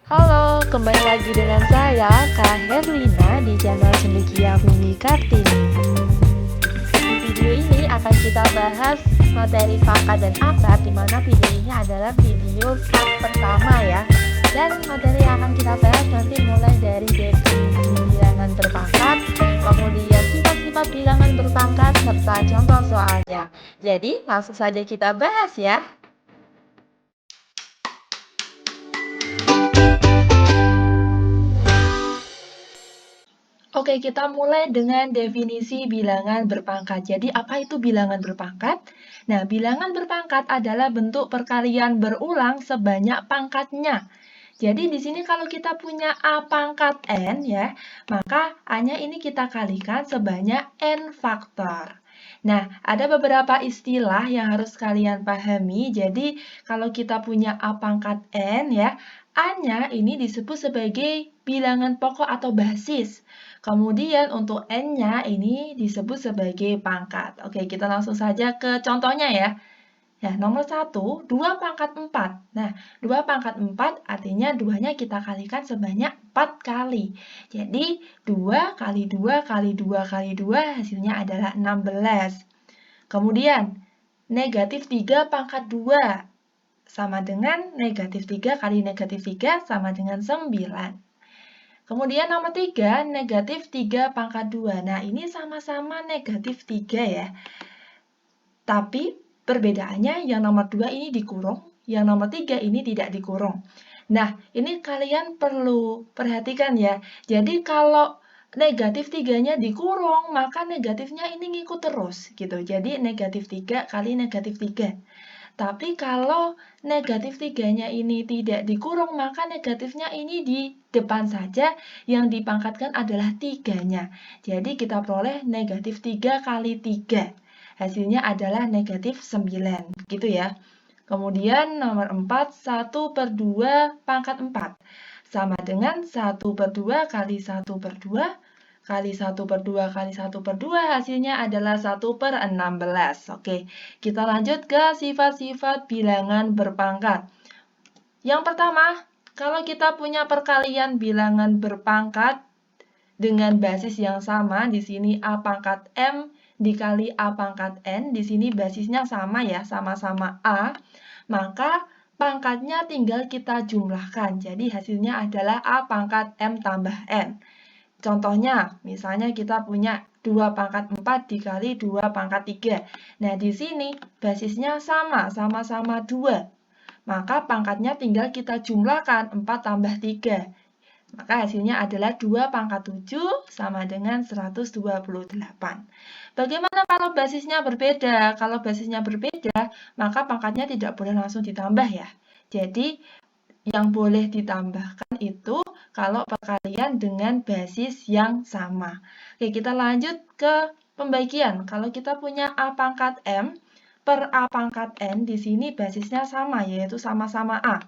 Halo, kembali lagi dengan saya, Kak Herlina, di channel Cendekia Bumi Kartini. Di video ini akan kita bahas materi pangkat dan akar, di mana video ini adalah video part pertama ya. Dan materi yang akan kita bahas nanti mulai dari definisi bilangan berpangkat, kemudian sifat-sifat bilangan berpangkat, serta contoh soalnya. Jadi, langsung saja kita bahas ya. Oke, kita mulai dengan definisi bilangan berpangkat. Jadi, apa itu bilangan berpangkat? Nah, bilangan berpangkat adalah bentuk perkalian berulang sebanyak pangkatnya. Jadi, di sini kalau kita punya A pangkat N ya, maka A-nya ini kita kalikan sebanyak N faktor. Nah, ada beberapa istilah yang harus kalian pahami. Jadi, kalau kita punya A pangkat N ya, A-nya ini disebut sebagai bilangan pokok atau basis. Kemudian untuk N-nya ini disebut sebagai pangkat. Oke, kita langsung saja ke contohnya ya. Ya, nomor 1, 2 pangkat 4. Nah, 2 pangkat 4 artinya 2-nya kita kalikan sebanyak 4 kali. Jadi, 2 kali 2 kali 2 kali 2 hasilnya adalah 16. Kemudian, negatif 3 pangkat 2 sama dengan negatif 3 kali negatif 3 sama dengan 9. Kemudian nomor 3, negatif 3 pangkat 2. Nah, ini sama-sama negatif 3 ya. Tapi perbedaannya yang nomor 2 ini dikurung, yang nomor 3 ini tidak dikurung. Nah, ini kalian perlu perhatikan ya. Jadi kalau negatif 3-nya dikurung, maka negatifnya ini ngikut terus gitu. Jadi negatif 3 kali negatif 3. Tapi kalau negatif 3-nya ini tidak dikurung, maka negatifnya ini di depan saja, yang dipangkatkan adalah 3-nya. Jadi kita peroleh negatif 3 kali 3. Hasilnya adalah negatif 9, gitu ya. Kemudian nomor 4, 1 per 2 pangkat 4. Sama dengan 1 per 2 kali 1 per 2 kali 1 per 2 kali 1 per 2 hasilnya adalah 1 per 16. Oke, kita lanjut ke sifat-sifat bilangan berpangkat. Yang pertama, kalau kita punya perkalian bilangan berpangkat dengan basis yang sama, di sini A pangkat M dikali A pangkat N, di sini basisnya sama ya, sama-sama A, maka pangkatnya tinggal kita jumlahkan. Jadi hasilnya adalah A pangkat M tambah N. Contohnya, misalnya kita punya 2 pangkat 4 dikali 2 pangkat 3. Nah, di sini basisnya sama, sama-sama 2. Maka pangkatnya tinggal kita jumlahkan 4 tambah 3. Maka hasilnya adalah 2 pangkat 7 sama dengan 128. Bagaimana kalau basisnya berbeda? Kalau basisnya berbeda, maka pangkatnya tidak boleh langsung ditambah ya. Jadi, yang boleh ditambahkan itu kalau perkalian dengan basis yang sama. Oke, kita lanjut ke pembagian. Kalau kita punya A pangkat M per A pangkat N, di sini basisnya sama, yaitu sama-sama A.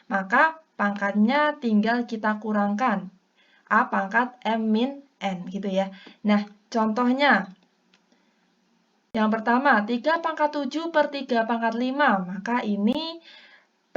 Maka pangkatnya tinggal kita kurangkan. A pangkat M min N, gitu ya. Nah, contohnya, yang pertama, 3 pangkat 7 per 3 pangkat 5. Maka ini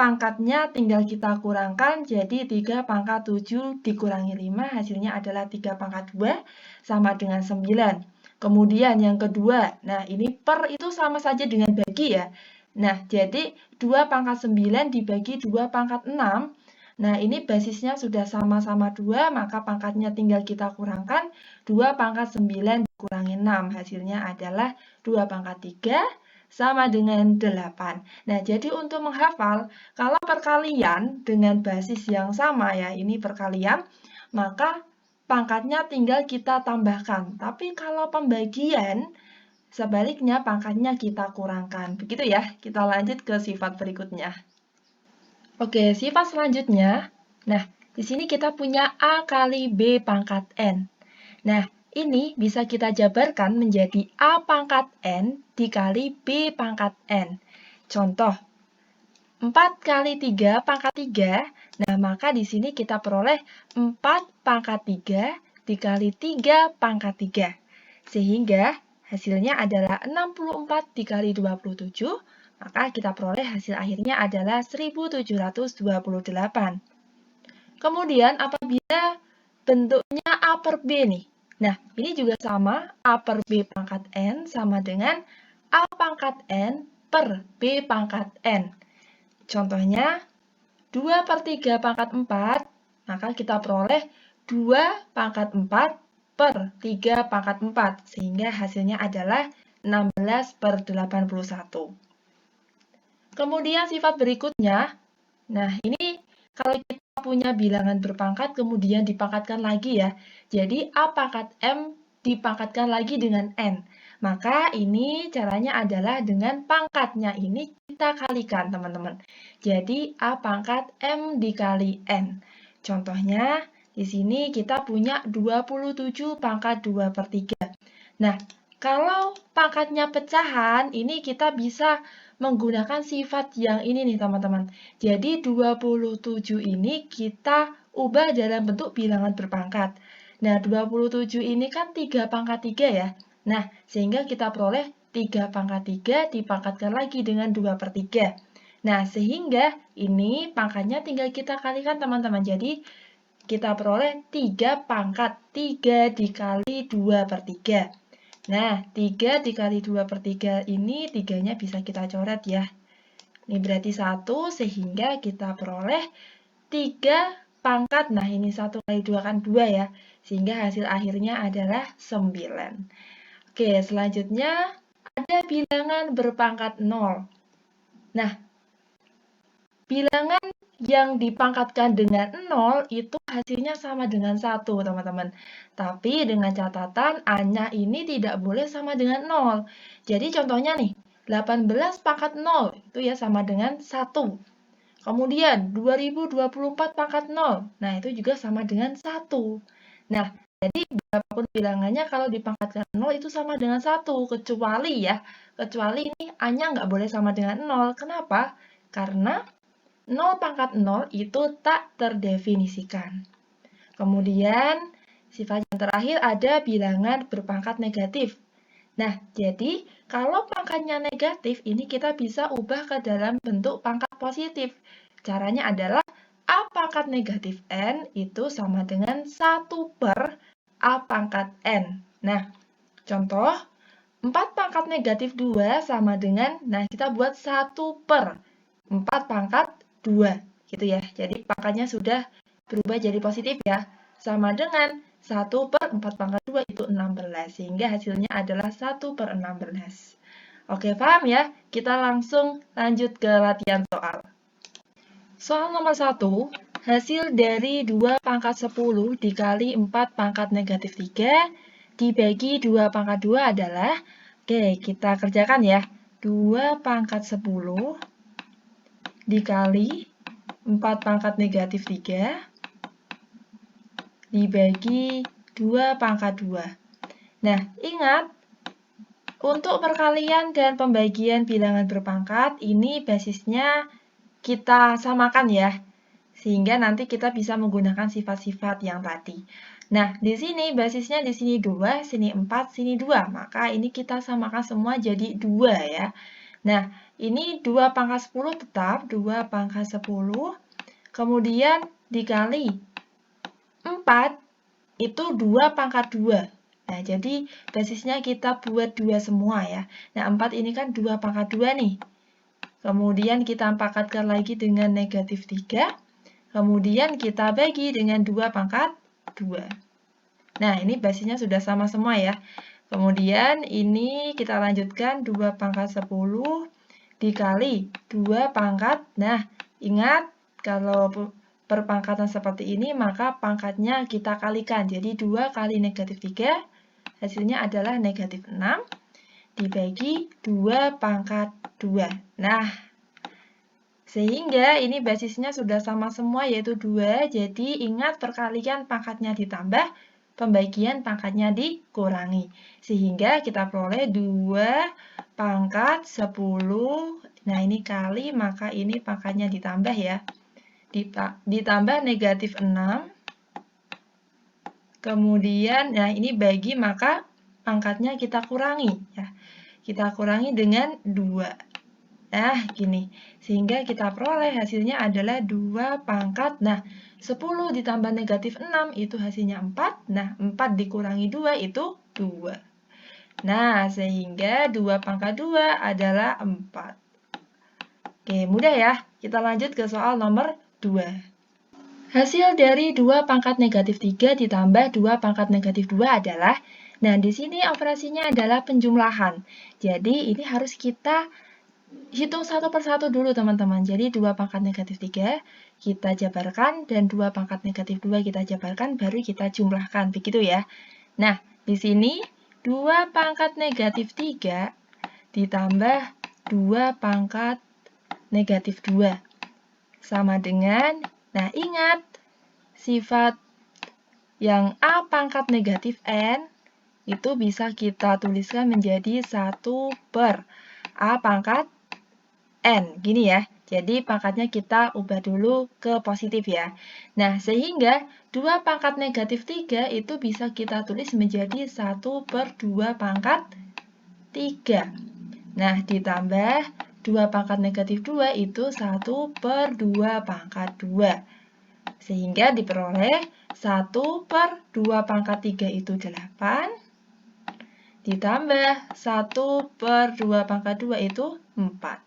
pangkatnya tinggal kita kurangkan, jadi 3 pangkat 7 dikurangi 5, hasilnya adalah 3 pangkat 2, sama dengan 9. Kemudian yang kedua, nah ini per itu sama saja dengan bagi ya. Nah, jadi 2 pangkat 9 dibagi 2 pangkat 6, nah ini basisnya sudah sama-sama 2, maka pangkatnya tinggal kita kurangkan, 2 pangkat 9 dikurangi 6, hasilnya adalah 2 pangkat 3, sama dengan 8. Nah, jadi untuk menghafal, kalau perkalian dengan basis yang sama ya, ini perkalian, maka pangkatnya tinggal kita tambahkan. Tapi kalau pembagian, sebaliknya pangkatnya kita kurangkan. Begitu ya, kita lanjut ke sifat berikutnya. Oke, sifat selanjutnya. Nah, di sini kita punya A kali B pangkat N. Nah, ini bisa kita jabarkan menjadi A pangkat N dikali B pangkat N. Contoh, 4 kali 3 pangkat 3. Nah, maka di sini kita peroleh 4 pangkat 3 dikali 3 pangkat 3. Sehingga hasilnya adalah 64 dikali 27. Maka kita peroleh hasil akhirnya adalah 1728. Kemudian apabila bentuknya A per B nih. Nah, ini juga sama, A per B pangkat N sama dengan A pangkat N per B pangkat N. Contohnya, 2 per 3 pangkat 4, maka kita peroleh 2 pangkat 4 per 3 pangkat 4, sehingga hasilnya adalah 16 per 81. Kemudian sifat berikutnya, nah ini kalau kita punya bilangan berpangkat kemudian dipangkatkan lagi ya. Jadi A pangkat M dipangkatkan lagi dengan N. Maka ini caranya adalah dengan pangkatnya ini kita kalikan teman-teman. Jadi A pangkat M dikali N. Contohnya di sini kita punya 27 pangkat 2 per 3. Nah, kalau pangkatnya pecahan, ini kita bisa menggunakan sifat yang ini nih teman-teman. Jadi 27 ini kita ubah dalam bentuk bilangan berpangkat. Nah, 27 ini kan 3 pangkat 3 ya. Nah, sehingga kita peroleh 3 pangkat 3 dipangkatkan lagi dengan 2 per 3. Nah, sehingga ini pangkatnya tinggal kita kalikan teman-teman. Jadi, kita peroleh 3 pangkat 3 dikali 2 per 3. Nah, 3 dikali 2 per 3 ini 3-nya bisa kita coret ya. Ini berarti 1 sehingga kita peroleh 3 pangkat. Nah, ini 1 kali 2 kan 2 ya. Sehingga hasil akhirnya adalah 9. Oke, selanjutnya ada bilangan berpangkat 0. Nah, bilangan yang dipangkatkan dengan 0 itu hasilnya sama dengan 1, teman-teman. Tapi dengan catatan A-nya ini tidak boleh sama dengan 0. Jadi contohnya nih, 18 pangkat 0 itu ya sama dengan 1. Kemudian 2024 pangkat 0, nah itu juga sama dengan 1. Nah, jadi berapapun bilangannya kalau dipangkatkan 0 itu sama dengan 1, kecuali ini A-nya nggak boleh sama dengan 0. Kenapa? Karena 0 pangkat 0 itu tak terdefinisikan. Kemudian, sifat yang terakhir ada bilangan berpangkat negatif. Nah, jadi kalau pangkatnya negatif, ini kita bisa ubah ke dalam bentuk pangkat positif. Caranya adalah A pangkat negatif N itu sama dengan 1 per A pangkat N. Nah, contoh, 4 pangkat negatif 2 sama dengan, nah kita buat 1 per 4 pangkat 2, gitu ya. Jadi pangkatnya sudah berubah jadi positif ya. Sama dengan 1 per 4 pangkat 2 itu 16, sehingga hasilnya adalah 1 per 16. Oke, paham ya? Kita langsung lanjut ke latihan soal. Soal nomor 1, hasil dari 2 pangkat 10 dikali 4 pangkat negatif 3 dibagi 2 pangkat 2 adalah, oke, kita kerjakan ya, 2 pangkat 10 dikali 4 pangkat negatif 3 dibagi 2 pangkat 2. Nah, ingat, untuk perkalian dan pembagian bilangan berpangkat, ini basisnya kita samakan ya, sehingga nanti kita bisa menggunakan sifat-sifat yang tadi. Nah, di sini basisnya di sini 2, sini 4, sini 2. Maka ini kita samakan semua jadi 2 ya. Nah, ini 2 pangkat 10 tetap 2 pangkat 10. Kemudian dikali 4 itu 2 pangkat 2. Nah, jadi basisnya kita buat 2 semua ya. Nah, 4 ini kan 2 pangkat 2 nih. Kemudian kita pangkatkan lagi dengan negatif 3. Kemudian kita bagi dengan 2 pangkat 2. Nah, ini basisnya sudah sama semua ya. Kemudian ini kita lanjutkan 2 pangkat 10 dikali 2 pangkat. Nah, ingat kalau perpangkatan seperti ini maka pangkatnya kita kalikan. Jadi 2 kali negatif 3 hasilnya adalah negatif 6 dibagi 2 pangkat 2. Nah, sehingga ini basisnya sudah sama semua yaitu 2. Jadi ingat perkalian pangkatnya ditambah, pembagian pangkatnya dikurangi. Sehingga kita peroleh 2 pangkat 10. Nah, ini kali, maka ini pangkatnya ditambah ya. Ditambah negatif 6. Kemudian, nah ini bagi, maka pangkatnya kita kurangi. Ya. Kita kurangi dengan 2. Nah, gini. Sehingga kita peroleh hasilnya adalah 2 pangkat. Nah, 10 ditambah negatif 6 itu hasilnya 4. Nah, 4 dikurangi 2 itu 2. Nah, sehingga 2 pangkat 2 adalah 4. Oke, mudah ya. Kita lanjut ke soal nomor 2. Hasil dari 2 pangkat negatif 3 ditambah 2 pangkat negatif 2 adalah, nah di sini operasinya adalah penjumlahan. Jadi ini harus kita hitung satu persatu dulu teman-teman. Jadi 2 pangkat negatif 3 kita jabarkan dan 2 pangkat negatif 2 kita jabarkan baru kita jumlahkan. Begitu ya. Nah, di sini 2 pangkat negatif 3 ditambah 2 pangkat negatif 2 sama dengan, nah ingat, sifat yang A pangkat negatif N itu bisa kita tuliskan menjadi 1 per A pangkat N. Gini ya, jadi pangkatnya kita ubah dulu ke positif ya. Nah, sehingga 2 pangkat negatif 3 itu bisa kita tulis menjadi 1 per 2 pangkat 3. Nah, ditambah 2 pangkat negatif 2 itu 1 per 2 pangkat 2. Sehingga diperoleh 1 per 2 pangkat 3 itu 8. Ditambah 1 per 2 pangkat 2 itu 4.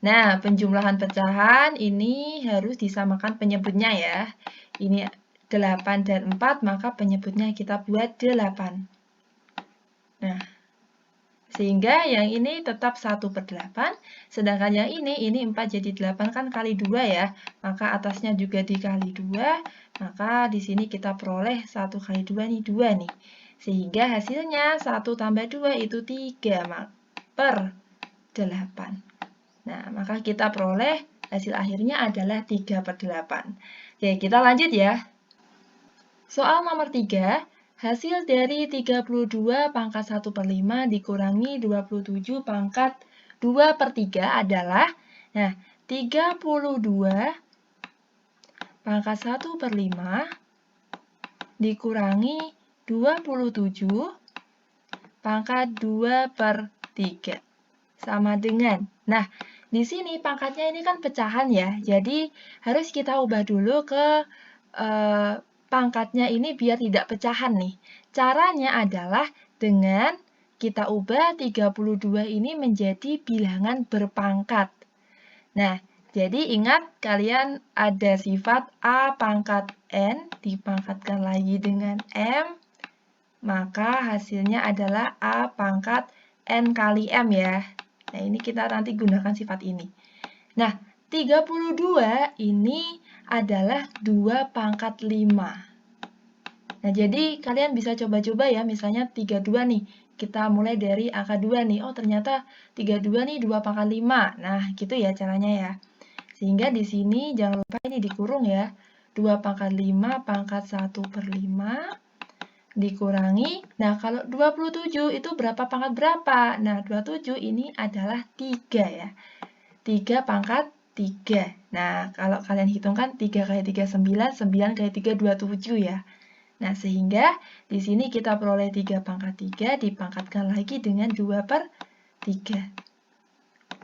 Nah, penjumlahan pecahan ini harus disamakan penyebutnya ya. Ini 8 dan 4, maka penyebutnya kita buat 8. Nah, sehingga yang ini tetap 1 per 8, sedangkan yang ini 4 jadi 8 kan kali 2 ya, maka atasnya juga dikali 2, maka di sini kita peroleh 1 kali 2 nih, 2 nih. Sehingga hasilnya 1 tambah 2 itu 3 per 8. Nah, maka kita peroleh hasil akhirnya adalah 3 per 8. Oke, kita lanjut ya. Soal nomor 3. Hasil dari 32 pangkat 1 per 5 dikurangi 27 pangkat 2 per 3 adalah, nah, 32 pangkat 1 per 5 dikurangi 27 pangkat 2 per 3. Sama dengan, nah, di sini pangkatnya ini kan pecahan ya, jadi harus kita ubah dulu ke pangkatnya ini biar tidak pecahan nih. Caranya adalah dengan kita ubah 32 ini menjadi bilangan berpangkat. Nah, jadi ingat kalian ada sifat A pangkat N dipangkatkan lagi dengan M, maka hasilnya adalah A pangkat N kali M ya. Nah, ini kita nanti gunakan sifat ini. Nah, 32 ini adalah 2 pangkat 5. Nah, jadi kalian bisa coba-coba ya, misalnya 32 nih. Kita mulai dari angka 2 nih. Oh, ternyata 32 nih 2 pangkat 5. Nah, gitu ya caranya ya. Sehingga di sini jangan lupa ini dikurung ya. 2 pangkat 5 pangkat 1 per 5 dikurangi. Nah, kalau 27 itu berapa pangkat berapa? Nah, 27 ini adalah 3 ya. 3 pangkat 3. Nah, kalau kalian hitungkan 3 kali 3, 9, 9 kali 3, 27 ya. Nah, sehingga di sini kita peroleh 3 pangkat 3 dipangkatkan lagi dengan 2 per 3.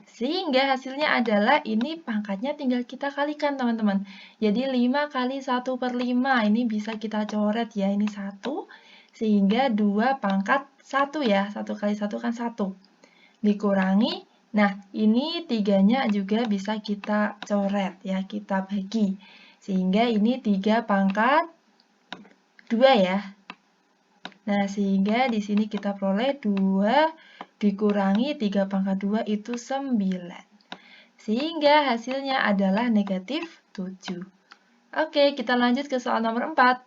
Sehingga hasilnya adalah ini pangkatnya tinggal kita kalikan teman-teman. Jadi 5 kali 1 per 5 ini bisa kita coret ya. Ini 1. Sehingga 2 pangkat 1 ya. 1 kali 1 kan 1. Dikurangi. Nah, ini 3-nya juga bisa kita coret ya. Kita bagi. Sehingga ini 3 pangkat 2 ya. Nah, sehingga di sini kita peroleh 2 dikurangi 3 pangkat 2 itu 9. Sehingga hasilnya adalah negatif 7. Oke, kita lanjut ke soal nomor 4.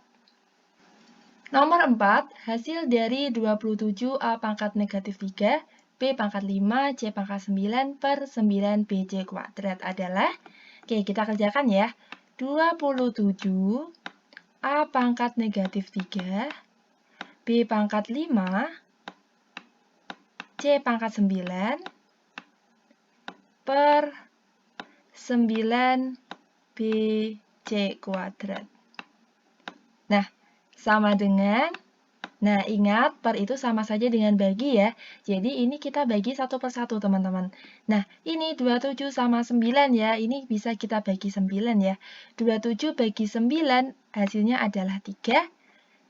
Nomor 4, hasil dari 27 A pangkat negatif 3, B pangkat 5, C pangkat 9 per 9 BC kuadrat adalah, oke kita kerjakan ya, 27 A pangkat negatif 3, B pangkat 5, C pangkat 9, per 9 BC kuadrat. Nah, sama dengan Nah, ingat per itu sama saja dengan bagi ya. Jadi ini kita bagi satu per satu teman-teman. Nah, ini 27 sama 9 ya. Ini bisa kita bagi 9 ya. 27 bagi 9 hasilnya adalah 3.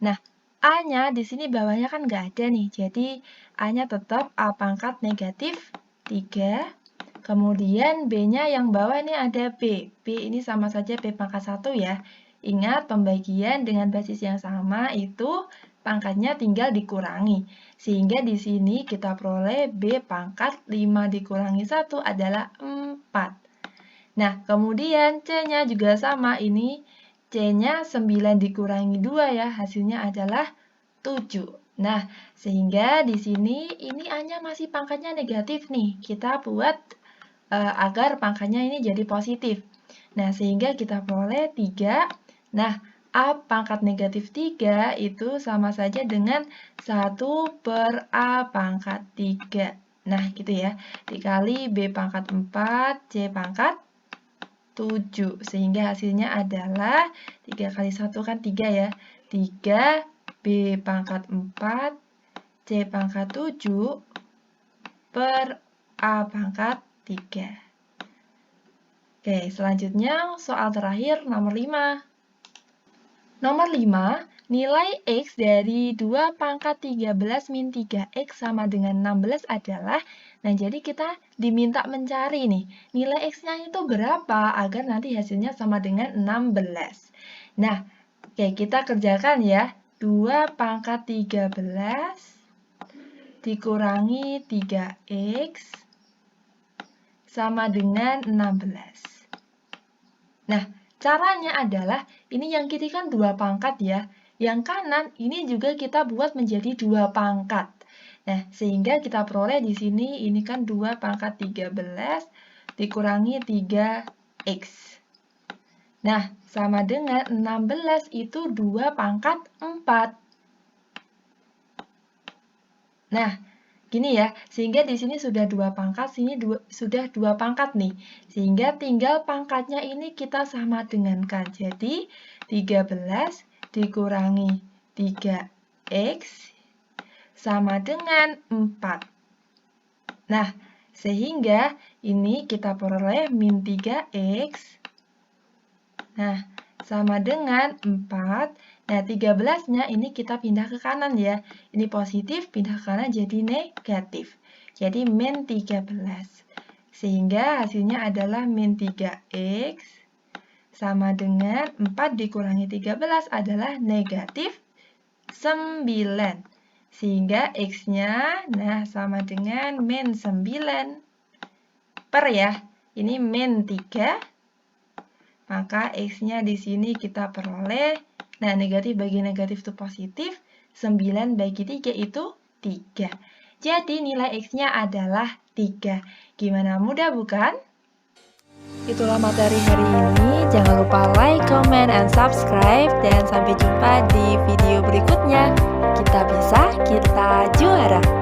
Nah, A-nya di sini bawahnya kan nggak ada nih. Jadi A-nya tetap A pangkat negatif 3. Kemudian B-nya yang bawah ini ada B. B ini sama saja B pangkat 1 ya. Ingat, pembagian dengan basis yang sama itu pangkatnya tinggal dikurangi. Sehingga di sini kita peroleh B pangkat 5 dikurangi 1 adalah 4. Nah, kemudian C-nya juga sama. Ini C-nya 9 dikurangi 2 ya. Hasilnya adalah 7. Nah, sehingga di sini ini A-nya masih pangkatnya negatif nih. Kita buat agar pangkatnya ini jadi positif. Nah, sehingga kita peroleh 3. Nah, A pangkat negatif 3 itu sama saja dengan 1 per A pangkat 3. Nah, gitu ya. Dikali B pangkat 4, C pangkat 7. Sehingga hasilnya adalah 3 kali 1 kan 3 ya. 3 B pangkat 4, C pangkat 7 per A pangkat 3. Oke, selanjutnya soal terakhir nomor 5. Nomor 5, nilai X dari 2 pangkat 13 min 3X sama dengan 16 adalah, nah jadi kita diminta mencari nih, nilai X-nya itu berapa agar nanti hasilnya sama dengan 16. Nah, oke kita kerjakan ya, 2 pangkat 13 dikurangi 3X sama dengan 16. Nah, caranya adalah, ini yang kiri kan 2 pangkat ya. Yang kanan ini juga kita buat menjadi 2 pangkat. Nah, sehingga kita peroleh di sini, ini kan 2 pangkat 13 dikurangi 3X. Nah, sama dengan 16 itu 2 pangkat 4. Nah, gini ya, sehingga di sini sudah 2 pangkat, sini sudah 2 pangkat nih. Sehingga tinggal pangkatnya ini kita sama dengankan. Jadi, 13 dikurangi 3X sama dengan 4. Nah, sehingga ini kita peroleh min 3X. Nah, sama dengan 4. Nah, 13-nya ini kita pindah ke kanan ya. Ini positif, pindah ke kanan jadi negatif. Jadi min 13. Sehingga hasilnya adalah min 3X sama dengan 4 dikurangi 13 adalah negatif 9. Sehingga X-nya nah sama dengan min 9. Per ya, ini min 3. Maka X-nya di sini kita peroleh, nah negatif bagi negatif itu positif, 9 bagi 3 itu 3. Jadi nilai X-nya adalah 3. Gimana, mudah bukan? Itulah materi hari ini. Jangan lupa like, comment, and subscribe. Dan sampai jumpa di video berikutnya. Kita bisa, kita juara!